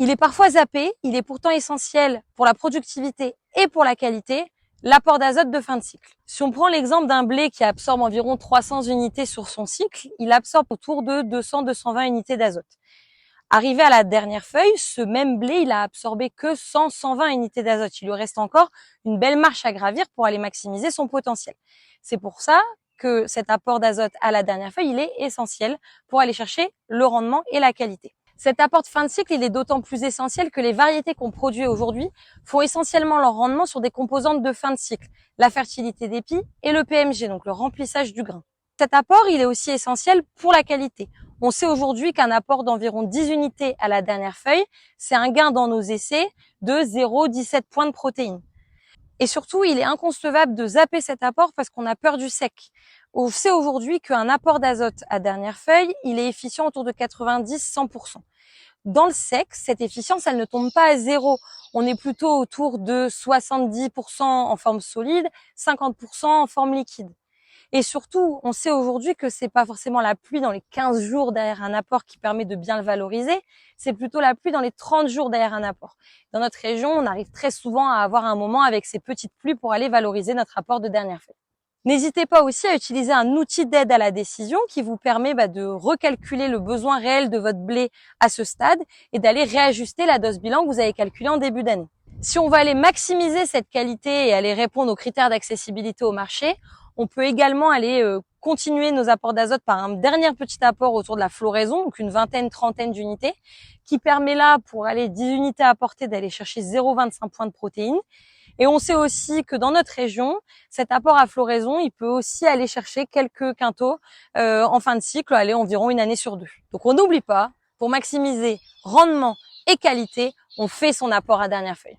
Il est parfois zappé, il est pourtant essentiel pour la productivité et pour la qualité, l'apport d'azote de fin de cycle. Si on prend l'exemple d'un blé qui absorbe environ 300 unités sur son cycle, il absorbe autour de 200-220 unités d'azote. Arrivé à la dernière feuille, ce même blé, il a absorbé que 100-120 unités d'azote. Il lui reste encore une belle marche à gravir pour aller maximiser son potentiel. C'est pour ça que cet apport d'azote à la dernière feuille, il est essentiel pour aller chercher le rendement et la qualité. Cet apport de fin de cycle, il est d'autant plus essentiel que les variétés qu'on produit aujourd'hui font essentiellement leur rendement sur des composantes de fin de cycle, la fertilité d'épis et le PMG, donc le remplissage du grain. Cet apport, il est aussi essentiel pour la qualité. On sait aujourd'hui qu'un apport d'environ 10 unités à la dernière feuille, c'est un gain dans nos essais de 0,17 points de protéines. Et surtout, il est inconcevable de zapper cet apport parce qu'on a peur du sec. On sait aujourd'hui qu'un apport d'azote à dernière feuille, il est efficient autour de 90-100%. Dans le sec, cette efficience, elle ne tombe pas à zéro. On est plutôt autour de 70% en forme solide, 50% en forme liquide. Et surtout, on sait aujourd'hui que c'est pas forcément la pluie dans les 15 jours derrière un apport qui permet de bien le valoriser, c'est plutôt la pluie dans les 30 jours derrière un apport. Dans notre région, on arrive très souvent à avoir un moment avec ces petites pluies pour aller valoriser notre apport de dernière feuille. N'hésitez pas aussi à utiliser un outil d'aide à la décision qui vous permet de recalculer le besoin réel de votre blé à ce stade et d'aller réajuster la dose bilan que vous avez calculée en début d'année. Si on va aller maximiser cette qualité et aller répondre aux critères d'accessibilité au marché, on peut également aller continuer nos apports d'azote par un dernier petit apport autour de la floraison, donc une vingtaine-trentaine d'unités, qui permet là, pour aller 10 unités apportées, d'aller chercher 0,25 points de protéines. Et on sait aussi que dans notre région, cet apport à floraison, il peut aussi aller chercher quelques quintaux en fin de cycle, aller environ une année sur deux. Donc on n'oublie pas, pour maximiser rendement et qualité, on fait son apport à dernière feuille.